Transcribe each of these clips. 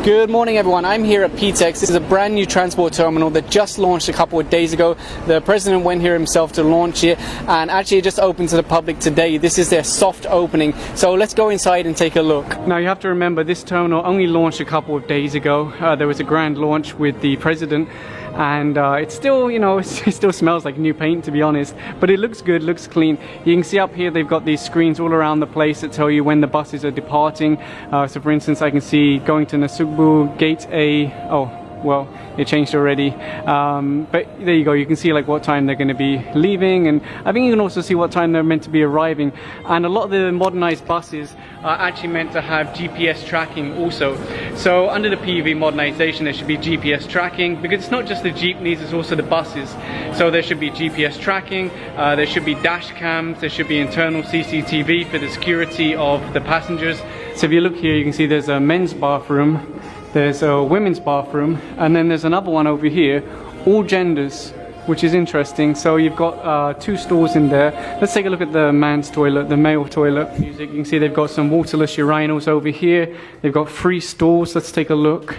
Good morning everyone, I'm here at PITX. This is a brand new transport terminal that just launched a couple of days ago. The president went here himself to launch it, and actually it just opened to the public today. This is their soft opening, so let's go inside and take a look. Now you have to remember, this terminal only launched a couple of days ago. There was a grand launch with the president, and it's still, it still smells like new paint, to be honest, but it looks good, looks clean. You can see up here they've got these screens all around the place that tell you when the buses are departing. So for instance, I can see going to Nasugbu Gate A. Oh, well, it changed already, but there you go, you can see like what time they're going to be leaving, and I think you can also see what time they're meant to be arriving. And a lot of the modernized buses are actually meant to have GPS tracking also. So under the PUV modernization there should be GPS tracking, because it's not just the jeepneys, it's also the buses. So there should be GPS tracking, there should be dash cams, there should be internal CCTV for the security of the passengers. So if you look here, you can see there's a men's bathroom, there's a women's bathroom, and then there's another one over here, all genders, which is interesting. So you've got two stalls in there. Let's take a look at the man's toilet, the male toilet. You can see they've got some waterless urinals over here. They've got 3 stalls. Let's take a look.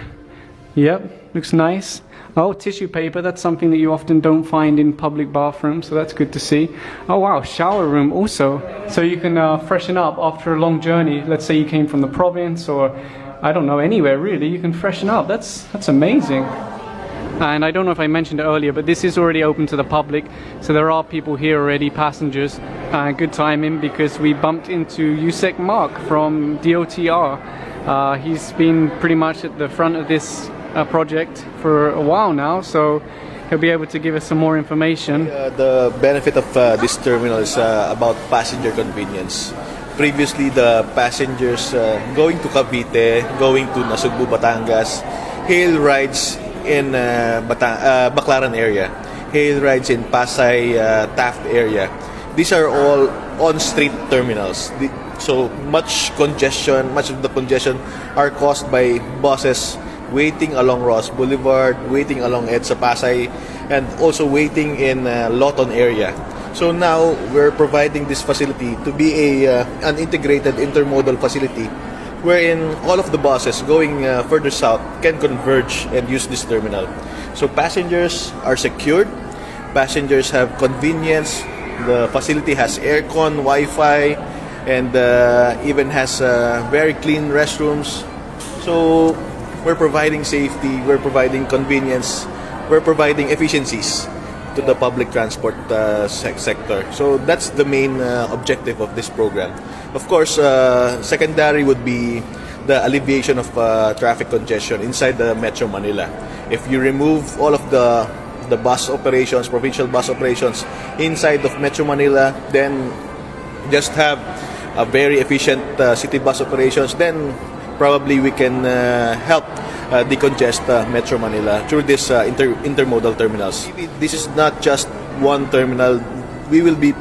Yep, looks nice. Oh, tissue paper, that's something that you often don't find in public bathrooms, so that's good to see. Oh wow, shower room also. So you can freshen up after a long journey. Let's say you came from the province, or I don't know, anywhere really, you can freshen up. That's amazing. And I don't know if I mentioned it earlier, but this is already open to the public, so there are people here already, passengers. Good timing, because we bumped into Yusek Mark from DOTR. He's been pretty much at the front of this project for a while now, so he'll be able to give us some more information. The benefit of this terminal is about passenger convenience. Previously, the passengers going to Cavite, going to Nasugbu, Batangas, hail rides in Baclaran area, hail rides in Pasay, Taft area. These are all on-street terminals. So much of the congestion are caused by buses waiting along Ross Boulevard, waiting along EDSA Pasay, and also waiting in Loton area. So now we're providing this facility to be an integrated intermodal facility, wherein all of the buses going further south can converge and use this terminal. So passengers are secured, passengers have convenience, the facility has aircon, Wi-Fi, and even has very clean restrooms. So we're providing safety, we're providing convenience, we're providing efficiencies to the public transport sector. So that's the main objective of this program. Of course, secondary would be the alleviation of traffic congestion inside the Metro Manila. If you remove all of the bus operations, provincial bus operations inside of Metro Manila, then just have a very efficient city bus operations, then probably we can help decongest Metro Manila through this intermodal terminals. This is not just one terminal. We will be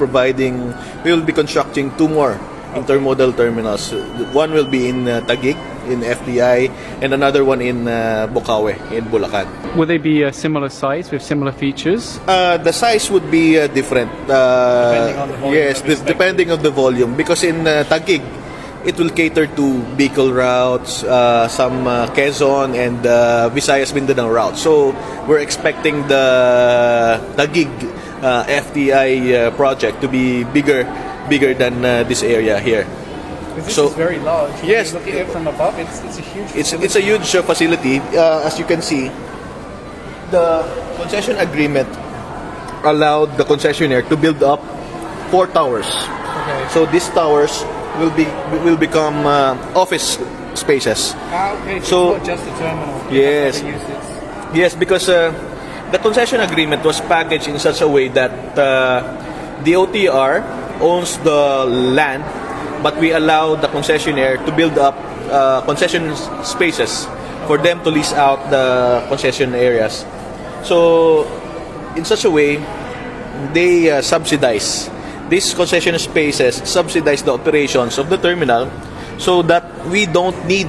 constructing 2 more intermodal terminals. One will be in Taguig, in FDI, and another one in Bocaue, in Bulacan. Will they be a similar size with similar features? The size would be different. Depending on the volume. Yes, depending on the volume. Because in Taguig, it will cater to Bicol routes, some Quezon and Visayas Mindanao routes. So we're expecting the Taguig FDI project to be bigger than this area here. This is very large. Yes, looking at it from above, it's a huge facility. It's a huge facility. As you can see, the concession agreement allowed the concessionaire to build up 4 towers. Okay. So these towers will become office spaces. Okay. So it's not just a terminal. Yes. Yes, because the concession agreement was packaged in such a way that the OTR owns the land, but we allow the concessionaire to build up concession spaces for them to lease out the concession areas. So in such a way, they subsidize. These concession spaces subsidize the operations of the terminal, so that we don't need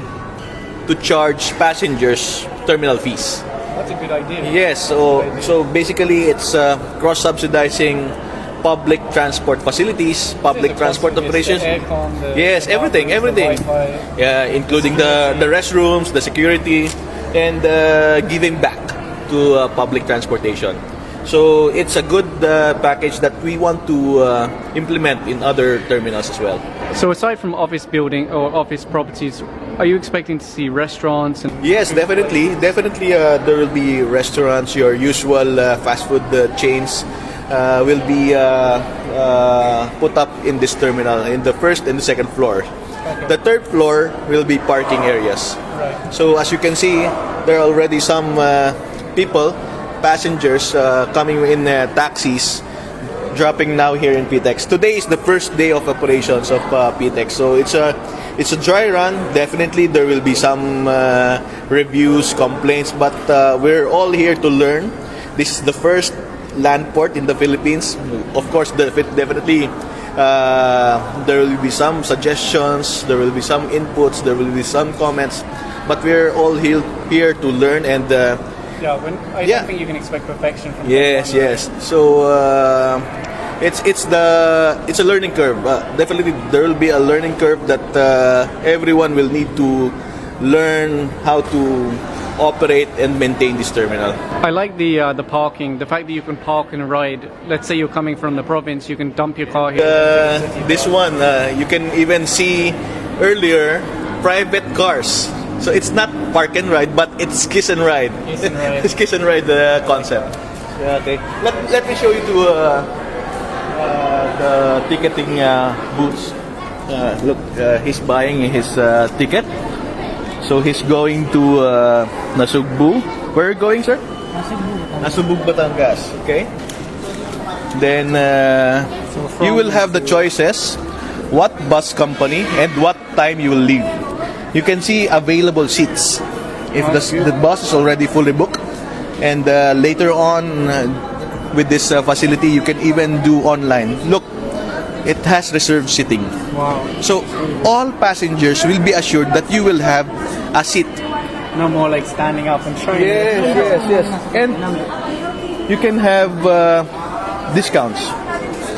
to charge passengers terminal fees. That's a good idea. Yes, so basically it's cross-subsidizing public transport facilities, public transport operations. The aircon, Yes, the everything, bathrooms, everything. the Wi-Fi. Yeah, including the restrooms, the security, and giving back to public transportation. So it's a good package that we want to implement in other terminals as well. So aside from office building or office properties, are you expecting to see restaurants? And Yes, definitely. Definitely, there will be restaurants. Your usual fast food chains will be put up in this terminal in the first and the second floor. Okay. The third floor will be parking areas. Right. So as you can see, there are already some people, passengers coming in taxis, dropping now here in PITX. Today is the first day of operations of PITX, so it's a dry run. Definitely there will be some reviews, complaints, but we're all here to learn. This is the first land port in the Philippines. Of course, definitely there will be some suggestions, there will be some inputs, there will be some comments, but we're all here to learn and I don't think you can expect perfection from yes, someone, yes. So it's a learning curve. Definitely, there will be a learning curve that everyone will need to learn how to operate and maintain this terminal. I like the parking, the fact that you can park and ride. Let's say you're coming from the province, you can dump your car here. This one, you can even see earlier private cars. So it's not park and ride, but it's kiss and ride. Kiss and ride. It's kiss and ride concept. Yeah, okay. Let me show you to the ticketing booths. Look, he's buying his ticket. So he's going to Nasugbu. Where are you going, sir? Nasugbu, Batangas. Okay. Then you will have the choices, what bus company and what time you will leave. You can see available seats. If the bus is already fully booked, and later on with this facility, you can even do online. Look, it has reserved seating. Wow. So all passengers will be assured that you will have a seat. No more like standing up and trying. Yes. And you can have discounts.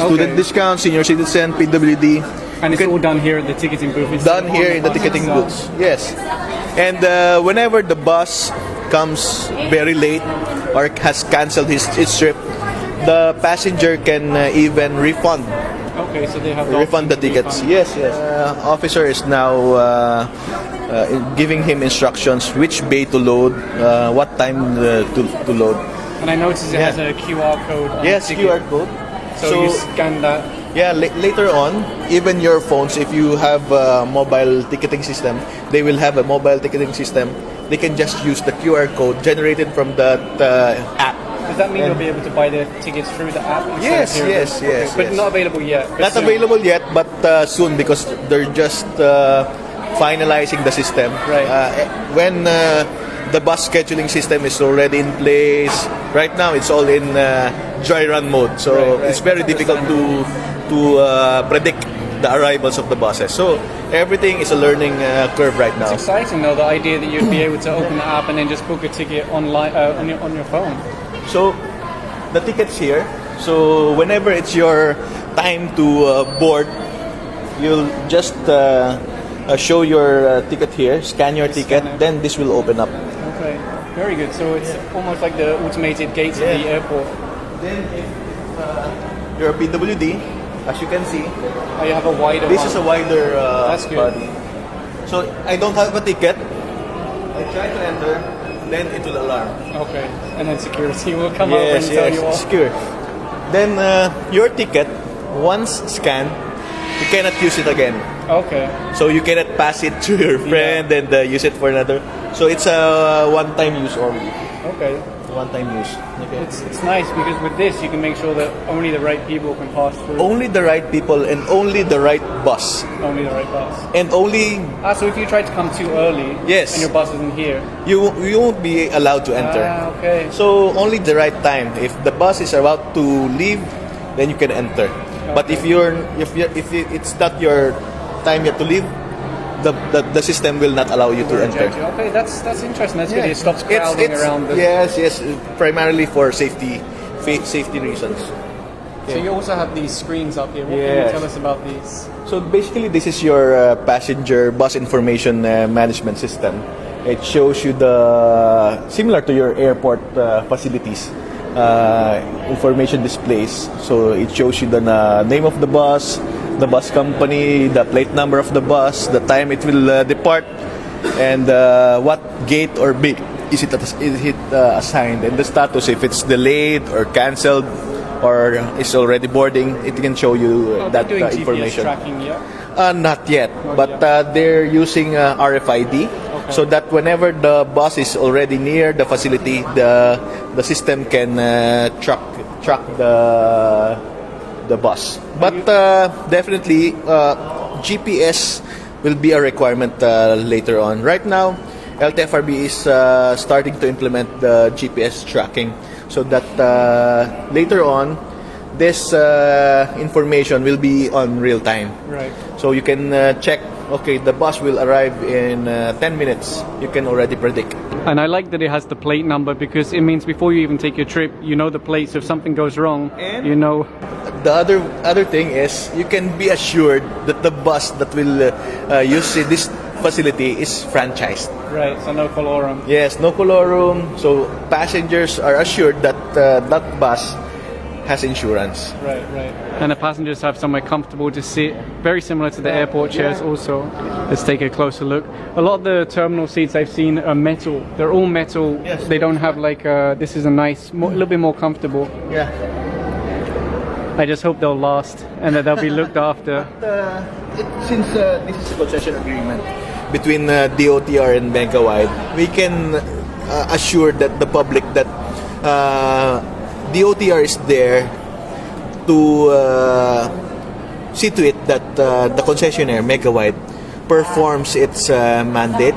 Student discounts, senior citizen, PWD. And it's all done here at the ticketing booth. It's Done here in the ticketing booths. Yes. And whenever the bus comes very late or has cancelled his trip, the passenger can even refund. Okay, so they have Refund the tickets. Yes. Officer is now giving him instructions which bay to load, what time to load. And I noticed it has a QR code. On Yes, the ticket. QR code. So you scan that. Yeah, later on, even your phones, if you have a mobile ticketing system, they will have a mobile ticketing system. They can just use the QR code generated from that app. Does that mean you'll be able to buy the tickets through the app? Yes. But not available yet. Not soon. available yet, but soon because they're just finalizing the system. Right. When the bus scheduling system is already in place, right now it's all in dry run mode. So it's very difficult to predict the arrivals of the buses. So everything is a learning curve right now. It's exciting though, the idea that you'd be able to open the app and then just book a ticket online on your phone. So the tickets here. So whenever it's your time to board, you'll just show your ticket here, scan your ticket, then this will open up. Okay, very good. So it's almost like the automated gates of the airport. Then if you're a PWD, as you can see, you have a wider this one. is a wider That's good. body. So I don't have a ticket. I try to enter, then it will alarm. Okay, and then security will come over and tell you off. Secure. Then your ticket, once scanned, you cannot use it again. Okay. So you cannot pass it to your friend and use it for another. So it's a one-time use only. Okay. One-time use. Okay. It's nice because with this you can make sure that only the right people can pass through. Only the right people and only the right bus. Only the right bus. And only So if you try to come too early Yes. and your bus isn't here. you won't be allowed to enter. Okay. So only the right time. If the bus is about to leave, then you can enter. But if it's not your time yet to leave, the system will not allow you to enter. Okay, that's interesting. That's good. It stops crowding around. Yes, primarily for safety reasons. So you also have these screens up here. What can Yes. you tell us about these? So basically, this is your passenger bus information management system. It shows you the similar to your airport facilities information displays. So it shows you the name of the bus company, the plate number of the bus, the time it will depart, and what gate or bay is it assigned, and the status if it's delayed or cancelled or is already boarding. It can show you that doing information. GPS tracking, Not yet, but they're using RFID, so that whenever the bus is already near the facility, the system can track the bus. But definitely, GPS will be a requirement later on. Right now, LTFRB is starting to implement the GPS tracking, so that later on, this information will be on real time. Right. So you can check, okay, the bus will arrive in 10 minutes. You can already predict. And I like that it has the plate number, because it means before you even take your trip, you know the plate. So if something goes wrong, And you know. The other thing is, you can be assured that the bus that will use this facility is franchised. Right, so no colorum. Yes, no colorum. So passengers are assured that that bus has insurance. Right. And the passengers have somewhere comfortable to sit, very similar to the airport chairs also. Let's take a closer look. A lot of the terminal seats I've seen are metal. They're all metal. Yes. They don't have like, this is a nice, a little bit more comfortable. Yeah. I just hope they'll last and that they'll be looked after. Since this is a concession agreement between DOTR and Megawide, we can assure that the public that DOTR is there to see to it that the concessionaire Megawide performs its mandate,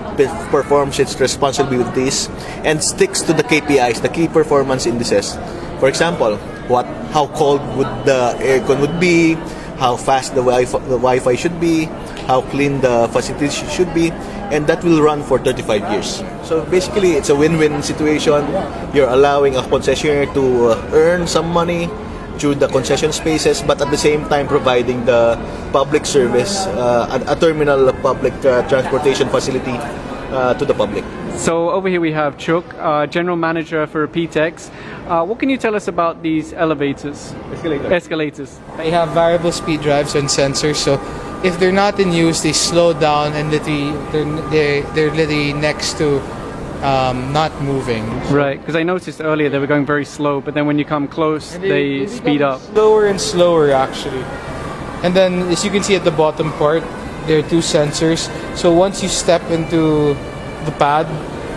performs its responsibilities, and sticks to the KPIs, the key performance indices. For example, how cold would the aircon would be, how fast the Wi-Fi should be, how clean the facilities should be, and that will run for 35 years. So basically, it's a win-win situation. You're allowing a concessionaire to earn some money through the concession spaces, but at the same time providing the public service, a terminal public transportation facility to the public. So over here we have Chuk, General Manager for PITX. What can you tell us about these elevators? Escalators. They have variable speed drives and sensors, so if they're not in use, they slow down and they're literally next to not moving. Right, because I noticed earlier they were going very slow, but then when you come close, they speed up. Slower and slower, actually. And then, as you can see at the bottom part, there are two sensors. So once you step into the pad,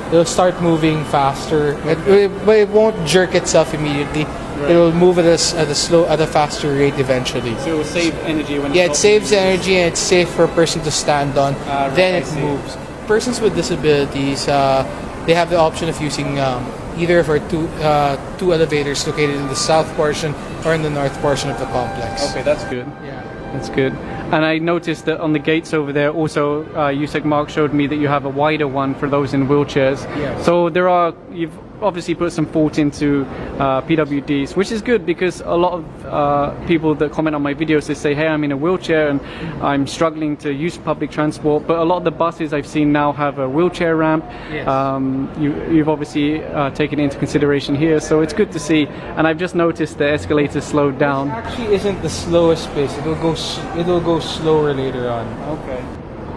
it'll start moving faster. But it won't jerk itself immediately. Right. It will move at a faster rate eventually. So it will save energy when it saves energy, and it's safe for a person to stand on. Then it moves. Persons with disabilities, they have the option of using either of our two elevators located in the south portion or in the north portion of the complex. Okay, that's good. Yeah. That's good. And I noticed that on the gates over there also, Mark showed me that you have a wider one for those in wheelchairs. Yes. So you've obviously put some thought into PWDs, which is good, because a lot of people that comment on my videos, they say, hey, I'm in a wheelchair and I'm struggling to use public transport, but a lot of the buses I've seen now have a wheelchair ramp. Yes. You've obviously taken into consideration here, so it's good to see. And I've just noticed the escalator slowed down. This actually isn't the slowest pace. It'll go slower later on. Okay.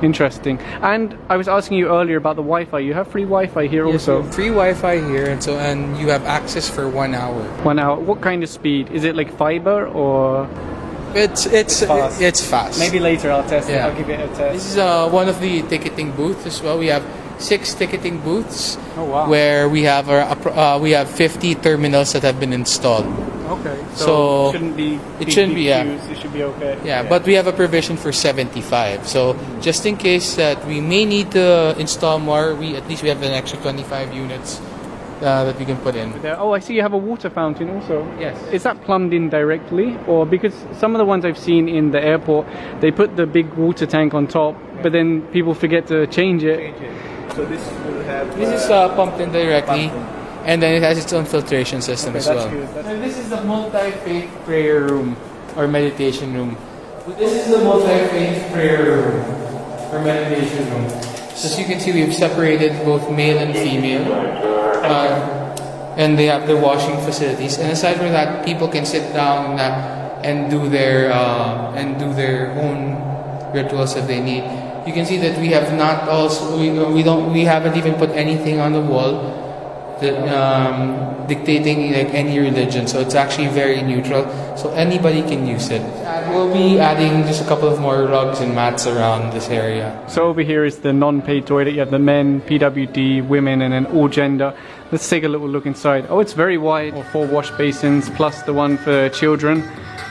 Interesting. And I was asking you earlier about the Wi-Fi. You have free Wi-Fi here also. Free Wi-Fi here, and you have access for 1 hour. 1 hour. What kind of speed? Is it like fiber or? It's fast. It's fast. Maybe later I'll test it. Yeah. I'll give it a test. This is one of the ticketing booths as well. We have 6 ticketing booths. Oh, wow. Where we have 50 terminals that have been installed. Okay. So it shouldn't be. It shouldn't be. Yeah. It should be okay. Yeah, but we have a provision for 75. So just in case that we may need to install more, we have an extra 25 units that we can put in. Oh, I see you have a water fountain also. Yes. Is that plumbed in directly, or because some of the ones I've seen in the airport, they put the big water tank on top, but then people forget to change it. So this will have. This is pumped in directly. And then it has its own filtration system as well. Good. This is the multi-faith prayer room or meditation room. This is the multi-faith prayer room or meditation room. So as you can see, we've separated both male and female. And they have the washing facilities. And aside from that, people can sit down and do their own rituals if they need. You can see that we have not also we haven't even put anything on the wall that, dictating like any religion. So it's actually very neutral. So anybody can use it. And we'll be adding just a couple of more rugs and mats around this area. So over here is the non-paid toilet. You have the men, PWD, women, and then all gender. Let's take a little look inside. Oh, it's very wide. 4 wash basins plus the one for children.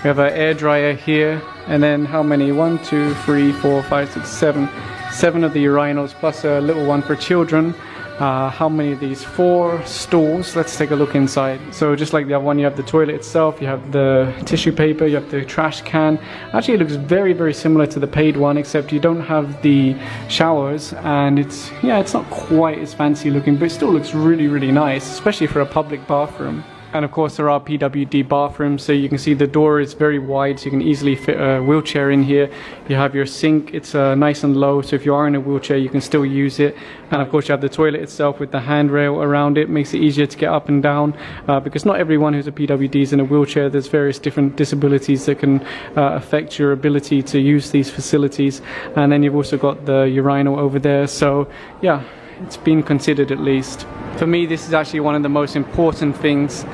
We have an air dryer here, and then how many? 1, 2, 3, 4, 5, 6, 7. 7 of the urinals plus a little one for children. How many of these? 4 stalls. Let's take a look inside. So just like the other one, you have the toilet itself, you have the tissue paper, you have the trash can. Actually, it looks very, very similar to the paid one, except you don't have the showers, and it's not quite as fancy looking, but it still looks really, really nice, especially for a public bathroom. And of course there are PWD bathrooms, so you can see the door is very wide, so you can easily fit a wheelchair in here. You have your sink, it's nice and low, so if you are in a wheelchair you can still use it. And of course you have the toilet itself with the handrail around it, makes it easier to get up and down, because not everyone who's a PWD is in a wheelchair. There's various different disabilities that can affect your ability to use these facilities. And then you've also got the urinal over there, so yeah, it's been considered at least. For me, this is actually one of the most important things,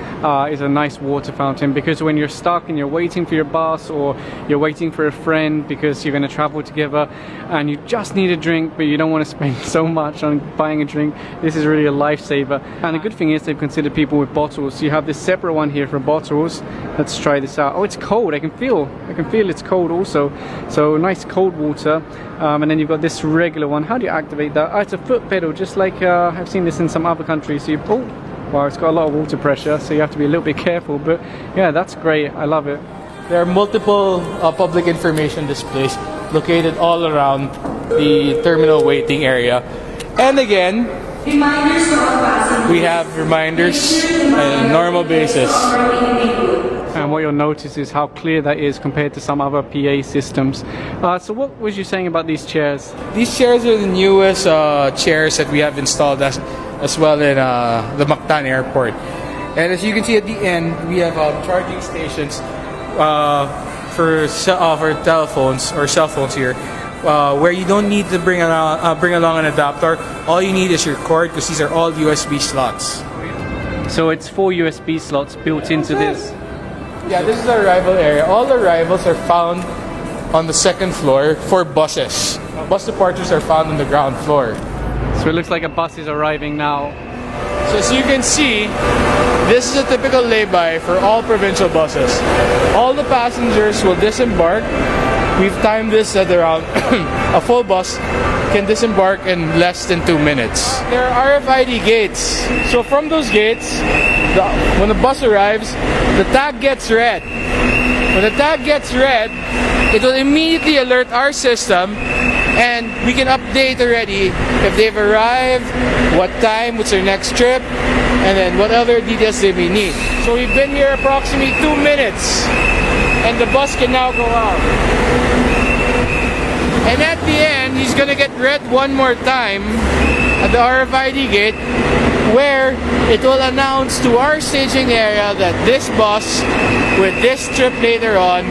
is a nice water fountain, because when you're stuck and you're waiting for your bus or you're waiting for a friend because you're going to travel together and you just need a drink but you don't want to spend so much on buying a drink, this is really a lifesaver. And the good thing is they've considered people with bottles. So you have this separate one here for bottles. Let's try this out. Oh, it's cold. I can feel it's cold also. So nice cold water. And then you've got this regular one. How do you activate that? Oh, it's a foot pedal, just like I've seen this in some other countries. So wow, it's got a lot of water pressure, so you have to be a little bit careful. But yeah, that's great. I love it. There are multiple public information displays located all around the terminal waiting area. And again, we have reminders on a normal basis. And what you'll notice is how clear that is compared to some other PA systems. So what was you saying about these chairs? These chairs are the newest chairs that we have installed as well in the Mactan Airport. And as you can see at the end, we have charging stations for telephones or cell phones here, where you don't need to bring along an adapter. All you need is your cord, because these are all USB slots. So it's 4 USB slots built into this. Yeah, this is our arrival area. All arrivals are found on the second floor for buses. Bus departures are found on the ground floor. So it looks like a bus is arriving now. So as you can see, this is a typical lay-by for all provincial buses. All the passengers will disembark. We've timed this at around a full bus can disembark in less than 2 minutes. There are RFID gates. So from those gates, when the bus arrives, the tag gets red. When the tag gets red, it will immediately alert our system, and we can update already if they've arrived, what time, what's their next trip, and then what other details they may need. So we've been here approximately 2 minutes, and the bus can now go out. And at the end, he's gonna get red one more time at the RFID gate, where it will announce to our staging area that this bus with this trip later on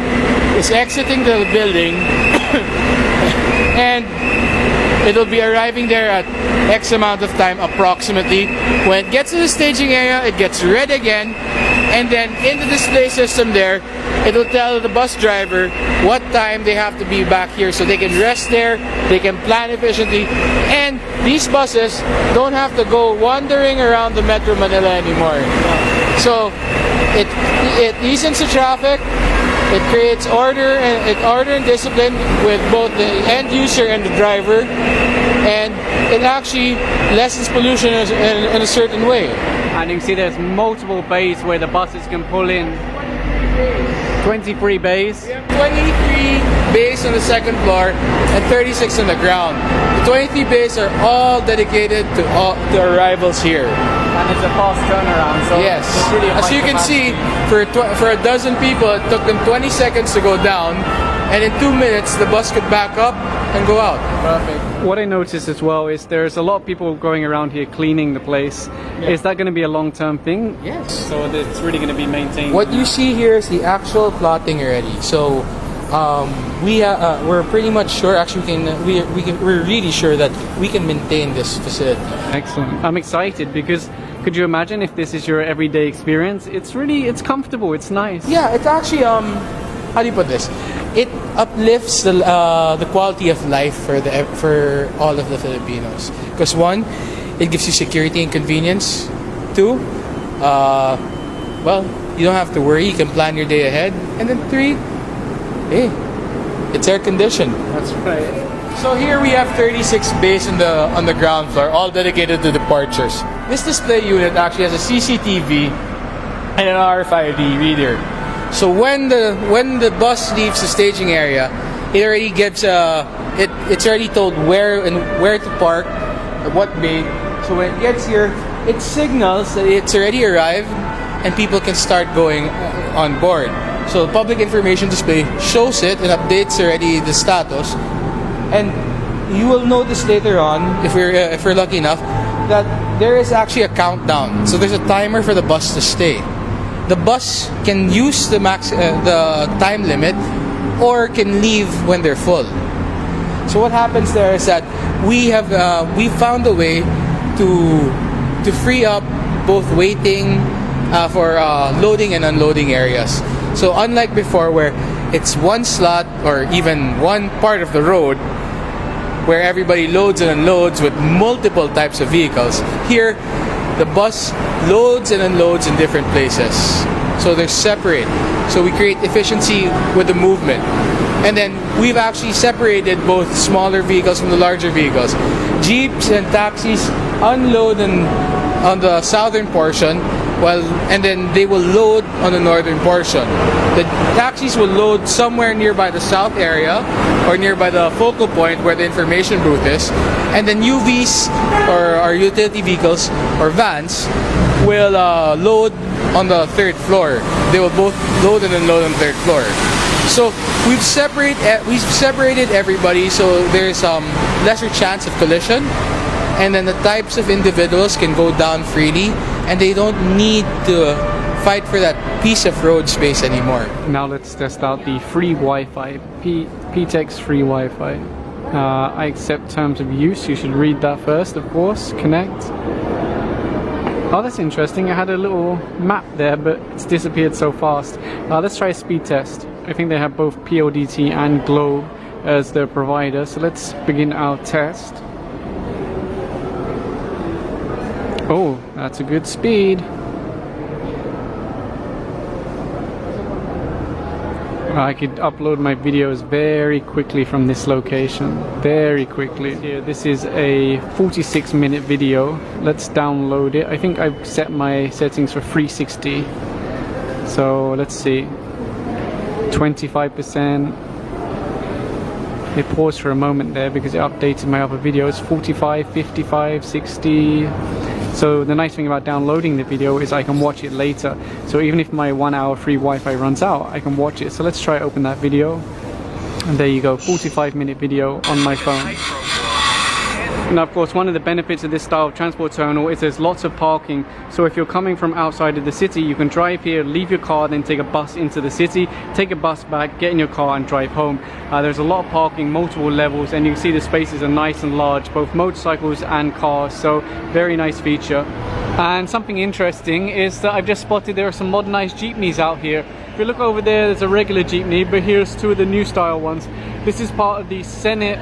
is exiting the building and it will be arriving there at X amount of time approximately. When it gets to the staging area, it gets red again, and then in the display system there, it will tell the bus driver what time they have to be back here, so they can rest there, they can plan efficiently, and these buses don't have to go wandering around the Metro Manila anymore. So it eases the traffic, it creates order and discipline with both the end user and the driver, and it actually lessens pollution in a certain way. And you can see there's multiple bays where the buses can pull in. 23 bays. We have 23 bays on the second floor and 36 on the ground. The 23 bays are all dedicated to arrivals here. And it's a fast turnaround. So Yes. it's really a As high you can capacity. see, for a dozen people, it took them 20 seconds to go down, and in 2 minutes, the bus could back up and go out. Perfect. What I noticed as well is there's a lot of people going around here cleaning the place. Is that going to be a long-term thing? Yes. So it's really going to be maintained. What you see here is the actual plotting already. So we're pretty much sure. Actually, we're really sure that we can maintain this facility. Excellent. I'm excited because could you imagine if this is your everyday experience? It's comfortable. It's nice. Yeah, it's actually how do you put this? It uplifts the quality of life for all of the Filipinos. Because one, it gives you security and convenience. Two, well, you don't have to worry. You can plan your day ahead. And then three, hey, it's air conditioned. That's right. So here we have 36 bays on the ground floor, all dedicated to departures. This display unit actually has a CCTV and an RFID reader. So when the bus leaves the staging area, it already gives it's already told where to park, what bay. So when it gets here, it signals that it's already arrived and people can start going on board. So the public information display shows it and updates already the status. And you will notice later on, if we're lucky enough, that there is actually a countdown. So there's a timer for the bus to stay. The bus can use the time limit, or can leave when they're full. So what happens there is that we found a way to free up both waiting for loading and unloading areas. So unlike before, where it's one slot or even one part of the road where everybody loads and unloads with multiple types of vehicles, here the bus loads and unloads in different places. So they're separate. So we create efficiency with the movement. And then we've actually separated both smaller vehicles from the larger vehicles. Jeeps and taxis unload on the southern portion, and then they will load on the northern portion. The taxis will load somewhere nearby the south area or nearby the focal point where the information booth is, and then UVs or our utility vehicles or vans will load on the third floor. They will both load and unload on the third floor. So we've separated everybody, so there's lesser chance of collision, and then the types of individuals can go down freely, and they don't need to fight for that piece of road space anymore. Now let's test out the free Wi-Fi, PITX free Wi-Fi. I accept terms of use. You should read that first, of course. Connect. Oh, that's interesting. I had a little map there, but it's disappeared so fast. Let's try a speed test. I think they have both PODT and Globe as their provider. So let's begin our test. Oh, that's a good speed. I could upload my videos very quickly from this location. Very quickly. Here, this is a 46-minute video. Let's download it. I think I've set my settings for 360. So let's see. 25%. It paused for a moment there because it updated my other videos. 45, 55, 60. So the nice thing about downloading the video is I can watch it later. So even if my 1 hour free Wi-Fi runs out, I can watch it. So let's try open that video. And there you go, 45-minute video on my phone. Now, of course, one of the benefits of this style of transport terminal is there's lots of parking. So if you're coming from outside of the city, you can drive here, leave your car, then take a bus into the city, take a bus back, get in your car and drive home. There's a lot of parking, multiple levels, and you can see the spaces are nice and large, both motorcycles and cars. So very nice feature. And something interesting is that I've just spotted there are some modernized jeepneys out here. If you look over there, there's a regular jeepney, but here's two of the new style ones. This is part of the Senate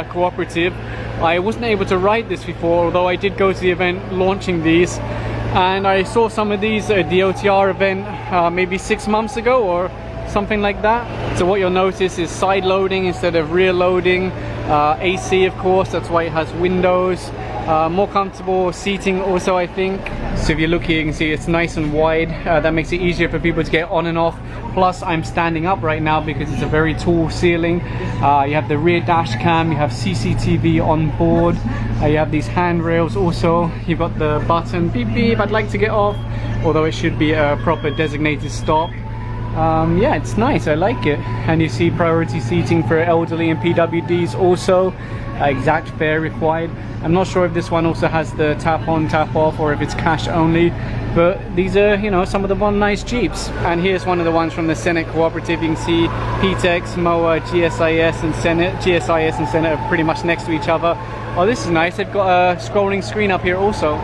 cooperative. I wasn't able to ride this before, although I did go to the event launching these. And I saw some of these at the OTR event maybe 6 months ago or something like that. So what you'll notice is side loading instead of rear loading. AC, of course, that's why it has windows. More comfortable seating also, I think. So if you look here, you can see it's nice and wide. That makes it easier for people to get on and off. plus I'm standing up right now because it's a very tall ceiling. You have the rear dash cam, you have CCTV on board, you have these handrails also, you've got the button beep beep, I'd like to get off, although it should be a proper designated stop. Yeah, it's nice, I like it. And you see priority seating for elderly and PWDs also, exact fare required. I'm not sure if this one also has the tap on, tap off, or if it's cash only, but these are, you know, some of the one nice Jeeps. And here's one of the ones from the Senate Cooperative. You can see PITX, MOA, GSIS and Senate. GSIS and Senate are pretty much next to each other. Oh, this is nice, they've got a scrolling screen up here also.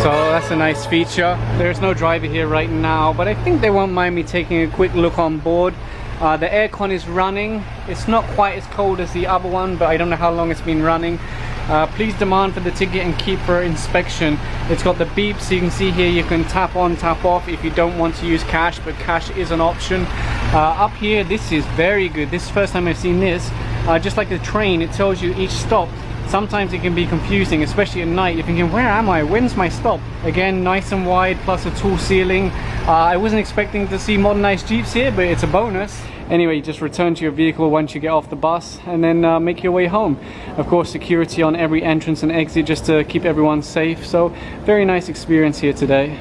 So that's a nice feature. There's no driver here right now, but I think they won't mind me taking a quick look on board. The aircon is running. It's not quite as cold as the other one, but I don't know how long it's been running. Please demand for the ticket and keep for inspection. It's got the beep, so you can see here you can tap on, tap off if you don't want to use cash, but cash is an option. Up here, this is very good. This is the first time I've seen this. Just like the train, it tells you each stop. Sometimes it can be confusing, especially at night. You're thinking, where am I? When's my stop? Again, nice and wide, plus a tall ceiling. I wasn't expecting to see modernized Jeeps here, but it's a bonus. Anyway, just return to your vehicle once you get off the bus and then make your way home. Of course, security on every entrance and exit just to keep everyone safe. So, very nice experience here today.